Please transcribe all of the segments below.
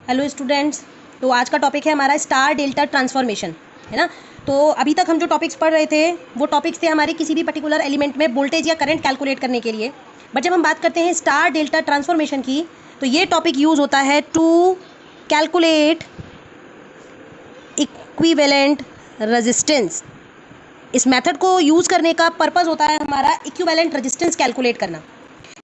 Hello students. तो आज का टॉपिक है हमारा स्टार डेल्टा ट्रांसफॉर्मेशन, है ना। तो अभी तक हम जो टॉपिक्स पढ़ रहे थे वो टॉपिक्स थे हमारे किसी भी पर्टिकुलर एलिमेंट में वोल्टेज या करंट कैलकुलेट करने के लिए। बट जब हम बात करते हैं स्टार डेल्टा ट्रांसफॉर्मेशन की, तो ये टॉपिक यूज़ होता है टू कैलकुलेट इक्विवेलेंट रेजिस्टेंस। इस मेथड को यूज़ करने का पर्पज़ होता है हमारा इक्विवेलेंट रेजिस्टेंस कैलकुलेट करना,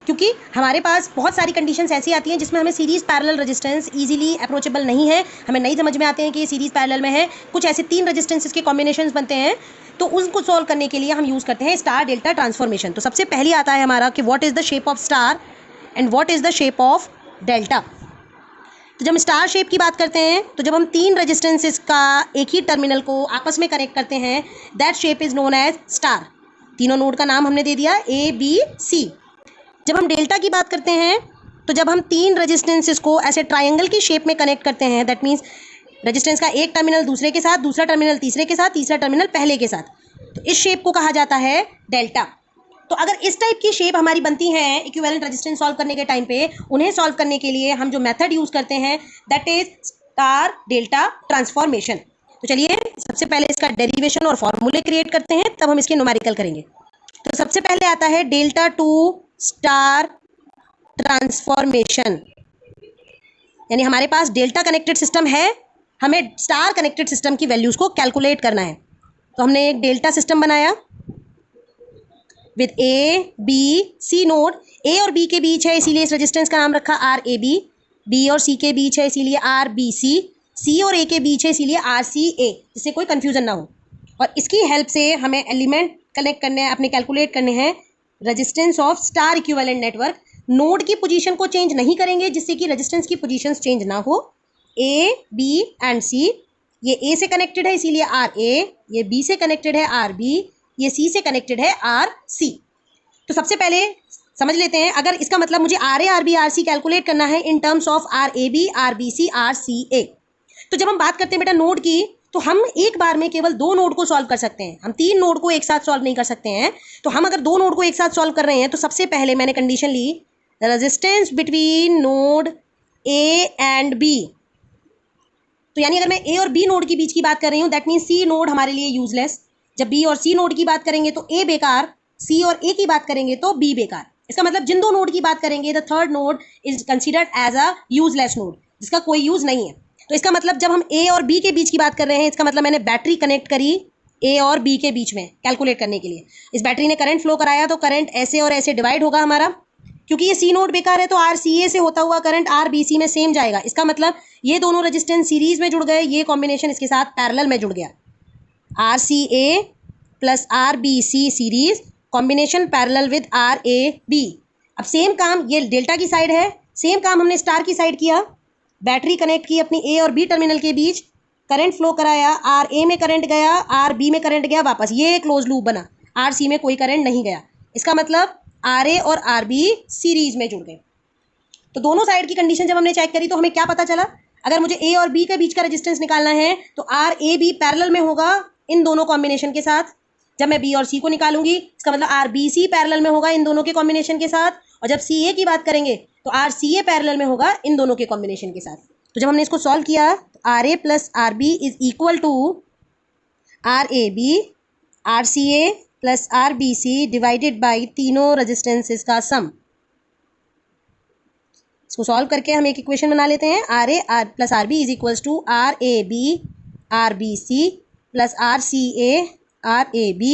क्योंकि हमारे पास बहुत सारी कंडीशंस ऐसी आती हैं जिसमें हमें series parallel resistance easily approachable नहीं है, हमें नहीं समझ में आते हैं कि ये सीरीज़ पैरेलल में है। कुछ ऐसे 3 रेजिस्टेंसेस के कॉम्बिनेशंस बनते हैं, तो उनको सॉल्व करने के लिए हम यूज़ करते हैं स्टार डेल्टा ट्रांसफॉर्मेशन। तो सबसे पहले आता है हमारा कि what is the shape of star and what is the shape of delta. तो जब हम स्टार शेप की बात करते हैं, तो जब हम 3 रेजिस्टेंसेस का एक ही टर्मिनल को आपस में कनेक्ट करते हैं, that shape is known as star. तीनों नोड का नाम हमने दे दिया A B C। जब हम डेल्टा की बात करते हैं, तो जब हम 3 रेजिस्टेंसेस को ऐसे ट्रायंगल की शेप में कनेक्ट करते हैं, दैट मीन्स रेजिस्टेंस का एक टर्मिनल दूसरे के साथ, दूसरा टर्मिनल तीसरे के साथ, तीसरा टर्मिनल पहले के साथ, तो इस शेप को कहा जाता है डेल्टा। तो अगर इस टाइप की शेप हमारी बनती है इक्विवेलेंट रेजिस्टेंस सॉल्व करने के टाइम पे, उन्हें सॉल्व करने के लिए हम जो मेथड यूज़ करते हैं that is star delta transformation. तो चलिए सबसे पहले इसका डेरिवेशन और फॉर्मूले क्रिएट करते हैं, तब हम इसके न्यूमेरिकल करेंगे। तो सबसे पहले आता है डेल्टा टू स्टार ट्रांसफॉर्मेशन, यानी हमारे पास डेल्टा कनेक्टेड सिस्टम है, हमें स्टार कनेक्टेड सिस्टम की वैल्यूज को कैलकुलेट करना है। तो हमने एक डेल्टा सिस्टम बनाया with A B C node. A और B के बीच है इसीलिए इस रेजिस्टेंस का नाम रखा RAB, B और C के बीच है इसीलिए RBC, C और A के बीच है इसीलिए RCA, जिससे कोई कंफ्यूजन ना हो। और इसकी हेल्प से हमें एलिमेंट कनेक्ट करने हैं, अपने कैलकुलेट करने हैं resistance of star equivalent network. Node की पोजीशन को चेंज नहीं करेंगे जिससे कि रेजिस्टेंस की पोजीशंस चेंज ना हो। A B एंड C, ये A से कनेक्टेड है इसीलिए RA, ये B से कनेक्टेड है RB, ये C से कनेक्टेड है RC। तो सबसे पहले समझ लेते हैं, अगर इसका मतलब मुझे RA RB RC कैलकुलेट करना है in terms of RAB RBC RCA। तो जब हम बात करते हैं बेटा नोड की, तो हम एक बार में केवल 2 नोड को सॉल्व कर सकते हैं, हम 3 नोड को एक साथ सॉल्व नहीं कर सकते हैं। तो हम अगर 2 नोड को एक साथ सॉल्व कर रहे हैं, तो सबसे पहले मैंने कंडीशन ली resistance between node A and B। तो यानी अगर मैं A और B नोड के बीच की बात कर रही हूँ, दैट मीन्स C नोड हमारे लिए यूजलेस। जब B और C नोड की बात करेंगे तो A बेकार, C और A की बात करेंगे तो B बेकार। इसका मतलब जिन 2 नोड की बात करेंगे, the third node is considered as a useless node, जिसका कोई यूज नहीं है। तो इसका मतलब जब हम A और B के बीच की बात कर रहे हैं, इसका मतलब मैंने बैटरी कनेक्ट करी A और B के बीच में कैलकुलेट करने के लिए। इस बैटरी ने करंट फ्लो कराया, तो करंट ऐसे और ऐसे डिवाइड होगा हमारा। क्योंकि ये C नोड बेकार है तो RCA से होता हुआ करंट RBC में सेम जाएगा। इसका मतलब ये दोनों रेजिस्टेंस सीरीज में जुड़ गए, ये कॉम्बिनेशन इसके साथ पैरेलल में जुड़ गया। RCA plus RBC series combination parallel with RAB। अब सेम काम ये डेल्टा की साइड है, सेम काम हमने स्टार की साइड किया। बैटरी कनेक्ट की अपनी A और B टर्मिनल के बीच, करंट फ्लो कराया, RA में करंट गया, RB में करंट गया वापस, ये क्लोज लूप बना, RC में कोई करंट नहीं गया। इसका मतलब RA और RB सीरीज में जुड़ गए। तो दोनों साइड की कंडीशन जब हमने चेक करी, तो हमें क्या पता चला, अगर मुझे A और B के बीच का रेजिस्टेंस निकालना है तो RAB पैरेलल में होगा इन दोनों कॉम्बिनेशन के साथ। जब मैं B और C को निकालूंगी, इसका मतलब RBC पैरेलल में होगा इन दोनों के कॉम्बिनेशन के साथ। और जब CA की बात करेंगे तो RCA पैरेलल में होगा इन दोनों के कॉम्बिनेशन के साथ। तो जब हमने इसको सॉल्व किया, तो RA plus RB is equal to RAB RCA plus RBC divided by तीनों रेजिस्टेंसेस का सम। इसको सॉल्व करके हम एक इक्वेशन बना लेते हैं, RA plus RB is equals to RAB RBC plus RCA RAB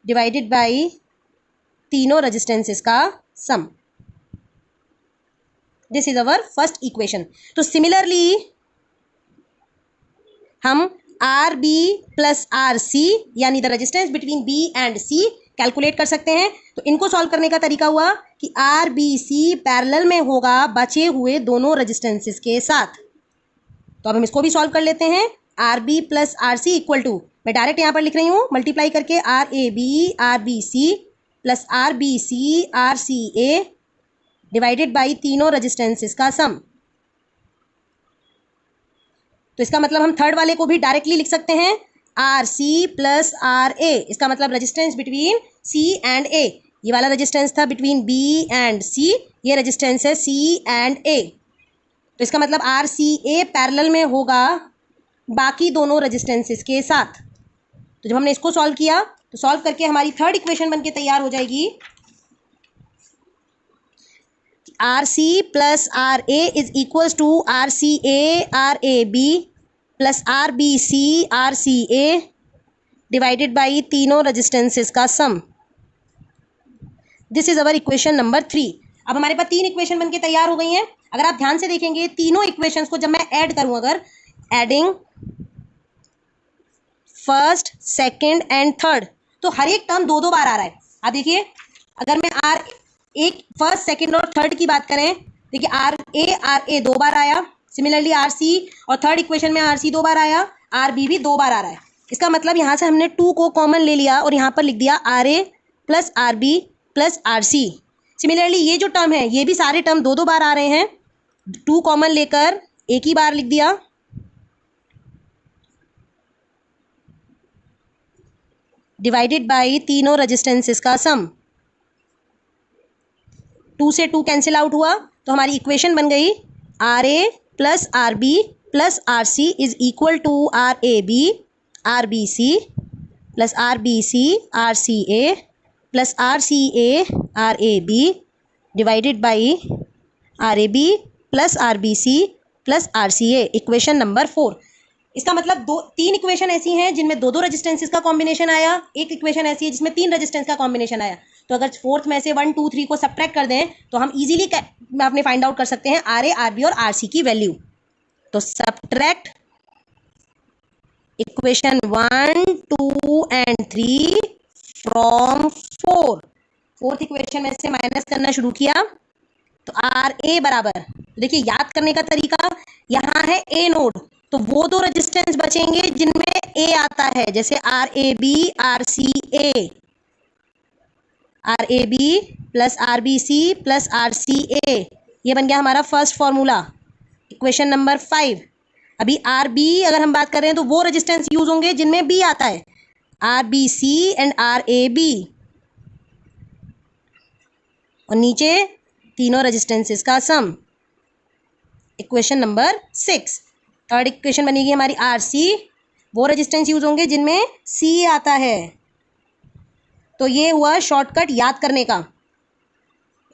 divided by तीनों रेजिस्टेंसेस का sum. This is our first equation. तो सिमिलरली हम RB प्लस RC यानी the resistance between B and C calculate कर सकते हैं। तो इनको सॉल्व करने का तरीका हुआ कि RBC पैरेलल में होगा बचे हुए दोनों रेजिस्टेंसेस के साथ। तो अब हम इसको भी सॉल्व कर लेते हैं। RB plus RC equal to, मैं डायरेक्ट यहाँ पर लिख रही हूँ मल्टीप्लाई करके, RAB RBC plus RBC RCA divided by तीनों रेजिस्टेंसेस का सम। तो इसका मतलब हम थर्ड वाले को भी डायरेक्टली लिख सकते हैं, RC प्लस RA। इसका मतलब resistance between C and A, ये वाला रेजिस्टेंस था बिटवीन B एंड C, ये रेजिस्टेंस है C एंड A। तो इसका मतलब आर सी ए पैरेलल में होगा बाकी दोनों रेजिस्टेंसेस के साथ। तो जब हमने इसको सॉल्व किया तो सॉल्व करके हमारी थर्ड इक्वेशन बनके तैयार हो जाएगी, R C plus R A is equals to R C A R A B plus R B C R C A divided by तीनों रेजिस्टेंसेस का sum. This is our equation number 3। अब हमारे पास 3 equation बनके तैयार हो गई हैं। अगर आप ध्यान से देखेंगे तीनों इक्वेशंस को जब मैं ऐड करूं, अगर adding first second and third, तो हर एक टर्म 2-2 बार आ रहा है। आप देखिए, अगर मैं आर एक फर्स्ट सेकंड और थर्ड की बात करें, देखिए आर ए 2 बार आया, सिमिलरली आर सी और थर्ड इक्वेशन में आर सी 2 बार आया, आर बी भी 2 बार आ रहा है। इसका मतलब यहाँ से हमने 2 को कॉमन ले लिया और यहाँ पर लिख दिया R A plus R B plus R C. Similarly ये जो टर्म है ये भी सारे टर्म 2-2 बार आ रहे हैं, 2 कॉमन लेकर एक ही बार लिख दिया, डिवाइडेड बाई तीनों रेजिस्टेंसेस का सम। 2 से 2 कैंसिल आउट हुआ तो हमारी इक्वेशन बन गई R A plus R B plus R C is equal to R A B R B C plus R B C R C A plus R C A R A B divided by R A B plus R B C plus R C A, equation number 4। इसका मतलब 3 equation ऐसी हैं जिनमें 2-2 resistances का combination आया, एक equation ऐसी है जिसमें 3 रेजिस्टेंस का कॉम्बिनेशन आया। तो अगर फोर्थ में से 1 2 3 को सब्ट्रैक्ट कर दें तो हम इजीली अपने फाइंड आउट कर सकते हैं आर ए आर बी और आर सी की वैल्यू। तो subtract equation 1 2 and 3 from 4। Fourth equation में से माइनस करना शुरू किया तो आर ए बराबर, देखिए याद करने का तरीका, यहाँ है ए नोड, तो वो 2 रेजिस्टेंस बचेंगे जिनमें ए आता है, जैसे R A B R C A, R A B plus R B C plus R C A, ये बन गया हमारा फर्स्ट फॉर्मूला, इक्वेशन नंबर 5। अभी आर बी अगर हम बात कर रहे हैं तो वो रेजिस्टेंस यूज होंगे जिनमें बी आता है, R B C and R A B, और नीचे तीनों रेजिस्टेंसेस का सम, इक्वेशन नंबर 6। थर्ड इक्वेशन बनेगी हमारी आर सी, वो रेजिस्टेंस यूज होंगे जिनमें सी आता है। तो ये हुआ शॉर्टकट याद करने का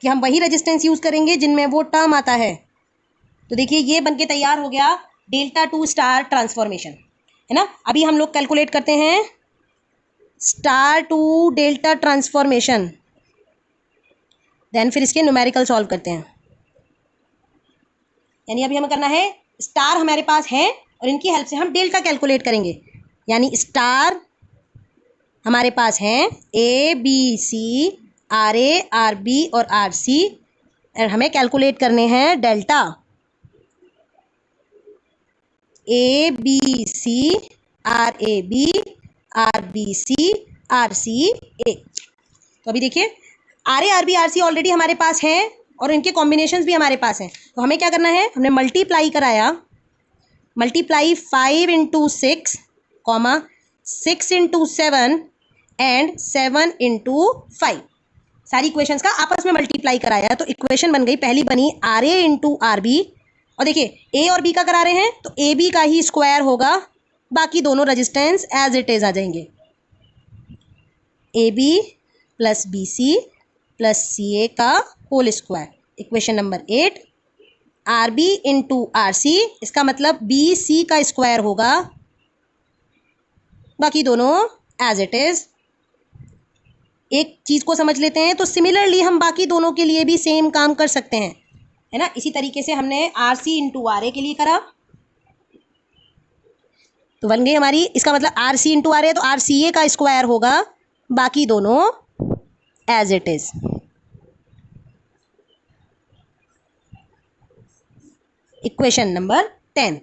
कि हम वही रेजिस्टेंस यूज करेंगे जिनमें वो टर्म आता है। तो देखिए ये बनके तैयार हो गया डेल्टा टू स्टार ट्रांसफॉर्मेशन, है ना। अभी हम लोग कैलकुलेट करते हैं star to delta transformation, then फिर इसके न्यूमेरिकल सॉल्व करते हैं। यानी अभी हमें करना है, स्टार हमारे पास है और इनकी हेल्प से हम डेल्टा कैलकुलेट करेंगे। यानी स्टार हमारे पास हैं A B C R A R B और आर सी, और हमें कैलकुलेट करने हैं delta A B C R A B R B C R C A. तो अभी देखिए R A R B R C already हमारे पास हैं और इनके कॉम्बिनेशंस भी हमारे पास हैं। तो हमें क्या करना है, हमने मल्टीप्लाई कराया, multiply 5 into 6 comma 6 into 7 and 7 into 5, सारी इक्वेशंस का आपस में मल्टीप्लाई कराया। तो इक्वेशन बन गई, पहली बनी R A into R B, और देखिए ए और बी का करा रहे हैं तो ए बी का ही स्क्वायर होगा, बाकी दोनों रेजिस्टेंस एज इट इज आ जाएंगे, A B plus B C plus C A का whole square, equation number 8। R B into R C, इसका मतलब बी सी का स्क्वायर होगा, बाकी दोनों एज इट इज। एक चीज को समझ लेते हैं, तो सिमिलरली हम बाकी दोनों के लिए भी सेम काम कर सकते हैं, है ना। इसी तरीके से हमने R C into R A के लिए करा, तो बन गई हमारी, इसका मतलब R C into R A, तो आर सी ए का स्क्वायर होगा, बाकी दोनों as it is. Equation number 10।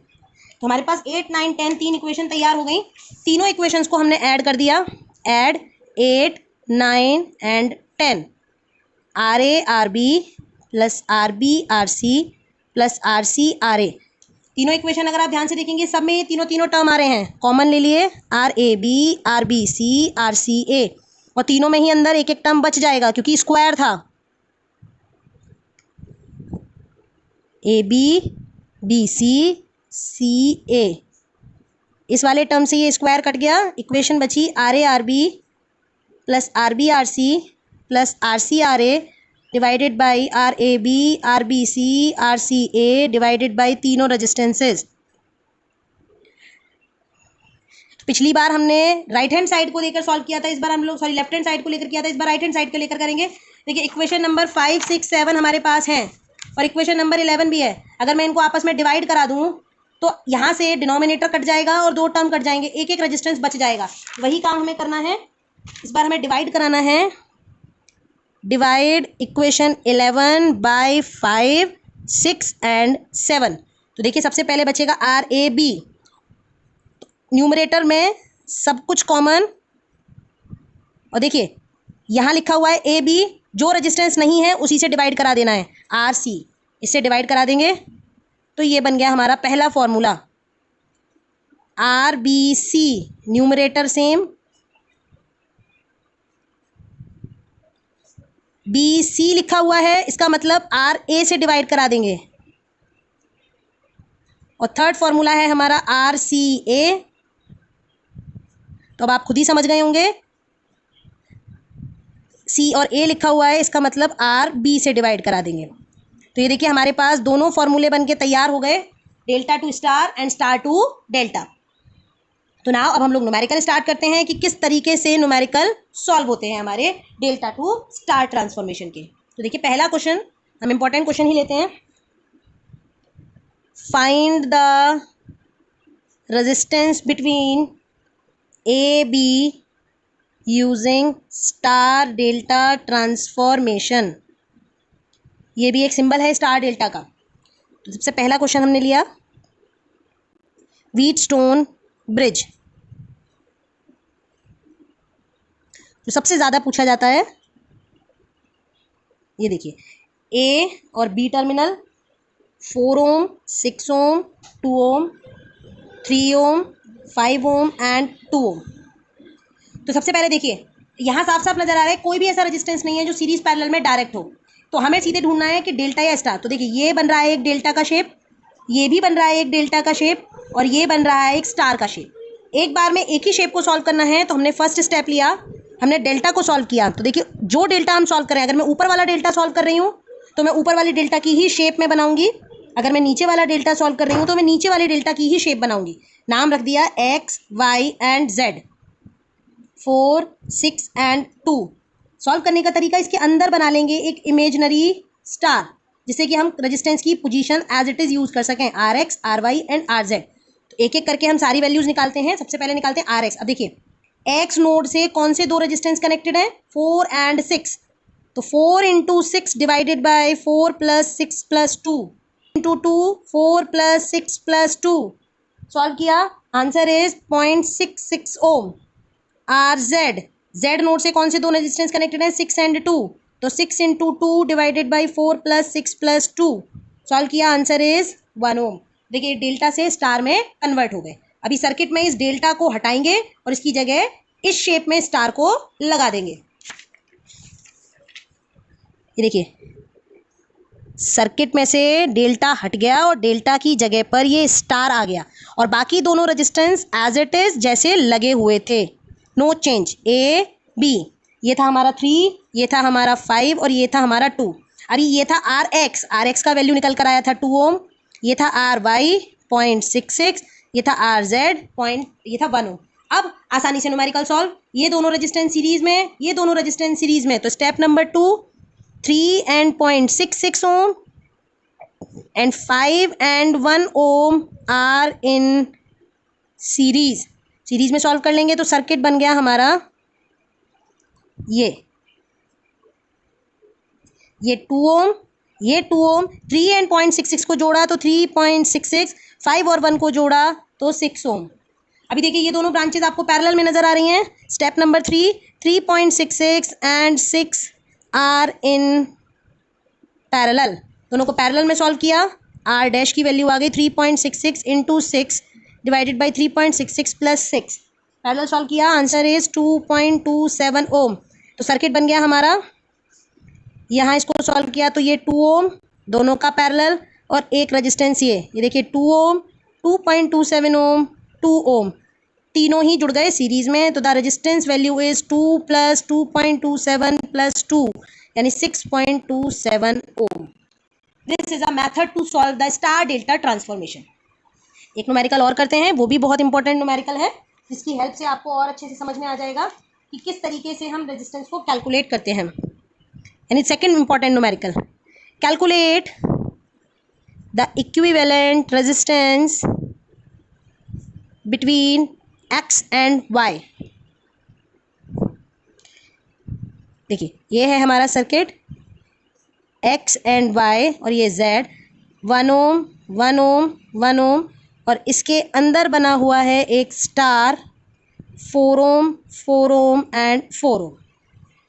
तो हमारे पास 8 9 10 तीन इक्वेशन तैयार हो गई। तीनों इक्वेशंस को हमने ऐड कर दिया, add 8 9 and 10, R A R B plus R B R C plus R C R A. तीनों इक्वेशन अगर आप ध्यान से देखेंगे सब में ये तीनों टर्म आ रहे हैं, कॉमन ले लिए, R A B R B C R C A, और तीनों में ही अंदर एक एक टर्म बच जाएगा क्योंकि स्क्वायर था, ए बी BCCA। इस वाले टर्म से ये स्क्वायर कट गया, इक्वेशन बची RARB plus RBRC plus RCRA divided by RAB RBC RCA divided by तीनों रेजिस्टेंसेस। पिछली बार हमने राइट हैंड साइड को लेकर सॉल्व किया था, इस बार हम लोग लेफ्ट हैंड साइड को लेकर किया था, इस बार राइट हैंड साइड को लेकर करेंगे। देखिए इक्वेशन नंबर 5, 6, 7 हमारे पास हैं और इक्वेशन नंबर 11 भी है। अगर मैं इनको आपस में डिवाइड करा दूं तो यहाँ से डिनोमिनेटर कट जाएगा और दो टर्म कट जाएंगे, एक एक रेजिस्टेंस बच जाएगा। वही काम हमें करना है, इस बार हमें डिवाइड कराना है। Divide equation 11 by 5, 6 and 7। तो देखिए सबसे पहले बचेगा RAB, न्यूमरेटर में सब कुछ कॉमन, और देखिए यहाँ लिखा हुआ है AB, जो रेजिस्टेंस नहीं है उसी से डिवाइड करा देना है, RC, इससे डिवाइड करा देंगे तो ये बन गया हमारा पहला formula. RBC numerator same, BC लिखा हुआ है, इसका मतलब RA से डिवाइड करा देंगे, और थर्ड फॉर्मूला है हमारा RCA। तो अब आप खुद ही समझ गए होंगे, C और A लिखा हुआ है, इसका मतलब RB से डिवाइड करा देंगे। तो ये देखिए हमारे पास दोनों फॉर्मूले बन के तैयार हो गए, delta to star and star to delta. तो ना अब हम लोग न्यूमेरिकल स्टार्ट करते हैं कि किस तरीके से न्यूमेरिकल सॉल्व होते हैं हमारे डेल्टा टू स्टार ट्रांसफॉर्मेशन के। तो देखिए पहला क्वेश्चन, हम इंपॉर्टेंट क्वेश्चन ही लेते हैं। Find the resistance between AB using star delta transformation. ये भी एक सिंबल है स्टार डेल्टा का। तो सबसे पहला क्वेश्चन हमने लिया व्हीटस्टोन ब्रिज। जो सबसे ज़्यादा पूछा जाता है, ये देखिए A और B terminal, 4 ohm, 6 ohm, 2 ohm, 3 ohm, 5 ohm and 2 ohm. तो सबसे पहले देखिए यहाँ साफ साफ नजर आ रहा है कोई भी ऐसा रेजिस्टेंस नहीं है जो सीरीज पैरेलल में डायरेक्ट हो। तो हमें सीधे ढूंढना है कि डेल्टा या स्टार। तो देखिए ये बन रहा है एक डेल्टा का शेप, ये भी बन रहा है एक डेल्टा का शेप, और ये बन रहा है एक स्टार का शेप। एक बार में एक ही शेप को सॉल्व करना है, तो हमने फर्स्ट स्टेप लिया, हमने डेल्टा को सॉल्व किया। तो देखिए जो डेल्टा हम सॉल्व करें, अगर मैं ऊपर वाला डेल्टा सॉल्व कर रही हूँ तो मैं ऊपर वाली डेल्टा की ही शेप में बनाऊंगी, अगर मैं नीचे वाला डेल्टा सॉल्व कर रही हूँ तो मैं नीचे वाली डेल्टा की ही शेप बनाऊंगी। नाम रख दिया X, Y and Z, 4, 6 and 2। Solve करने का तरीका, इसके अंदर बना लेंगे एक इमेजनरी स्टार, जिससे कि हम रेजिस्टेंस की position as it is use कर सकें, RX, RY एंड RZ। तो एक एक करके हम सारी वैल्यूज़ निकालते हैं। सबसे पहले निकालते हैं RX। अब देखिए X नोड से कौन से दो रेजिस्टेंस कनेक्टेड हैं, 4 एंड 6। तो 4 into 6 divided by 4 plus 6 plus 2 into 2, 4 plus 6 plus 2। Solve किया, answer is 0.66 ohm. RZ, Z node से कौन से दो रेजिस्टेंस कनेक्टेड हैं, 6 एंड 2। तो 6 into 2 divided by 4 plus 6 plus 2। Solve किया, आंसर इज 1 ओम। देखिए डेल्टा से स्टार में कन्वर्ट हो गए। अभी सर्किट में इस डेल्टा को हटाएंगे और इसकी जगह इस शेप में स्टार को लगा देंगे। ये देखिए सर्किट में से डेल्टा हट गया और डेल्टा की जगह पर ये स्टार आ गया, और बाकी दोनों रेजिस्टेंस एज इट इज जैसे लगे हुए थे, नो चेंज। A, B, ये था हमारा 3, ये था हमारा 5 और ये था हमारा 2। अभी ये था RX का वैल्यू निकल कर आया था 2 ओम, ये था RY 0.66, ये था RZ ये था 1 ओम। अब आसानी से न्यूमेरिकल सॉल्व, ये दोनों रेजिस्टेंस सीरीज में, ये दोनों रेजिस्टेंस सीरीज में। तो step number 2, 3 and 0.66 ohm and 5 and 1 ohm are in series। Series में सॉल्व कर लेंगे तो सर्किट बन गया हमारा ये 2 ओम, ये 2 ओम, 3 and 0.66 को जोड़ा तो 3.66, 5 और 1 को जोड़ा तो 6 ओम। अभी देखिए ये दोनों ब्रांचेस आपको पैरेलल में नजर आ रही हैं। Step number 3, 3.66 and 6 are in parallel, दोनों को पैरेलल में सॉल्व किया। R डैश की वैल्यू आ गई 3.66 into 6 divided by 3.66 plus 6। Parallel solve किया, आंसर इज 2.27 ओम। तो सर्किट बन गया हमारा। यहाँ इसको सॉल्व किया तो ये 2 ओम, दोनों का पैरेलल, और एक रेजिस्टेंस ये देखिए 2 ओम, 2.27 ओम, 2 ओम, तीनों ही जुड़ गए सीरीज में। तो द रेजिस्टेंस वैल्यू इज 2 + 2.27 + 2 यानी 6.27 ohm. This is a method to solve the star delta transformation. एक न्यूमेरिकल और करते हैं, वो भी बहुत इंपॉर्टेंट न्यूमेरिकल है, जिसकी हेल्प से आपको और अच्छे से समझ में आ जाएगा कि किस तरीके से हम रेजिस्टेंस को कैलकुलेट करते हैं। यानी second important numerical, calculate the equivalent resistance between x and y। देखिए ये है हमारा सर्किट x एंड y और ये z, 1 ओम 1 ओम 1 ओम और इसके अंदर बना हुआ है एक स्टार 4 ओम 4 ओम एंड 4 ओम।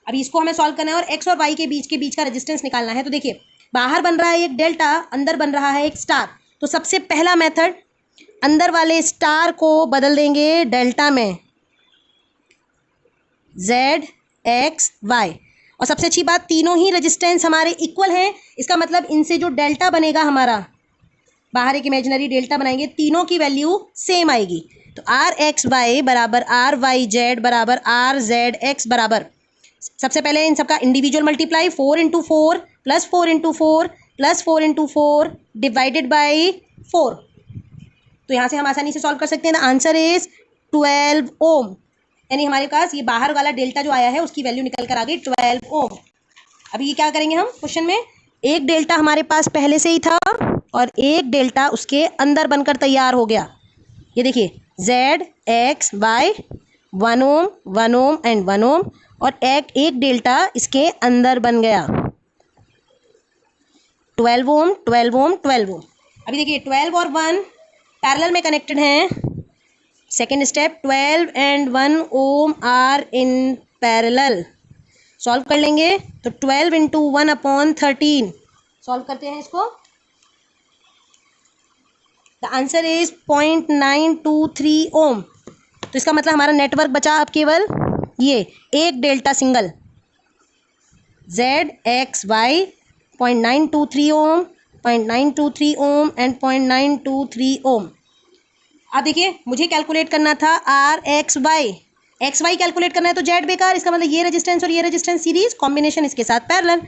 अभी इसको हमें सॉल्व करना है और x और y के बीच का रेजिस्टेंस निकालना है। तो देखिए बाहर बन रहा है एक डेल्टा, अंदर बन रहा है एक स्टार। तो सबसे पहला मेथड, अंदर वाले स्टार को बदल देंगे डेल्टा में, z x y। और सबसे अच्छी बात, तीनों ही रेजिस्टेंस हमारे इक्वल हैं। इसका मतलब इनसे जो डेल्टा बनेगा हमारा, बाहर एक इमेजिनरी डेल्टा बनाएंगे, तीनों की वैल्यू सेम आएगी। तो आर एक्स वाई बराबर आर वाई जेड बराबर आर जेड एक्स बराबर, सबसे पहले इन सबका इंडिविजुअल मल्टीप्लाई, 4 × 4 + 4 × 4 + 4 × 4 डिवाइडेड बाई 4। तो यहाँ से हम आसानी से सॉल्व कर सकते हैं। द आंसर इज 12 ओम। यानी हमारे पास ये बाहर वाला डेल्टा जो आया है उसकी वैल्यू निकल कर आ गई 12 ओम। अभी ये क्या करेंगे हम क्वेश्चन में, एक डेल्टा हमारे पास पहले से ही था और एक डेल्टा उसके अंदर बनकर तैयार हो गया। ये देखिए z x y 1 ohm 1 ohm and 1 ohm और एक डेल्टा इसके अंदर बन गया 12 ओम 12 ओम 12 ओम। अभी देखिए 12 और 1 पैरेलल में कनेक्टेड हैं। Second step, 12 and 1 ohm are in parallel. Solve कर लेंगे तो 12 × 1/13 सॉल्व करते हैं इसको। द आंसर इज 0.923 ओम। तो इसका मतलब हमारा नेटवर्क बचा अब केवल ये एक delta single, z x y 0.923 ohm, 0.923 ohm and 0.923 ohm. अब देखिए मुझे कैलकुलेट करना था आर एक्स वाई कैलकुलेट करना है तो जेड बेकार। इसका मतलब ये रेजिस्टेंस और ये रेजिस्टेंस सीरीज, कॉम्बिनेशन इसके साथ पैरेलल,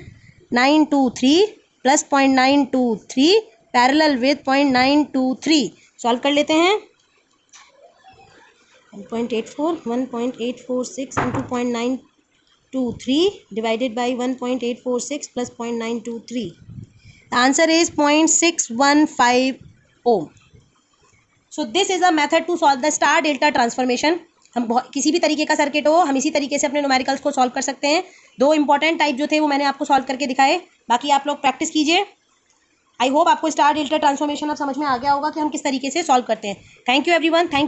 923 + 0.923 पैरेलल विद 0.923। सॉल्व कर लेते हैं। 1.84 1.846 × 0.923 divided by 1.846 + 0.923। The answer is 0.615 ohm. So this is a method to solve the star delta transformation. हम किसी भी तरीके का सर्किट हो, हम इसी तरीके से अपने न्यूमेरिकल्स को सॉल्व कर सकते हैं। दो इंपॉर्टेंट टाइप जो थे वो मैंने आपको सॉल्व करके दिखाए, बाकी आप लोग प्रैक्टिस कीजिए। आई होप आपको स्टार डेल्टा ट्रांसफॉर्मेशन अब समझ में आ गया होगा कि हम किस तरीके से सॉल्व करते हैं। Thank you everyone, thank you.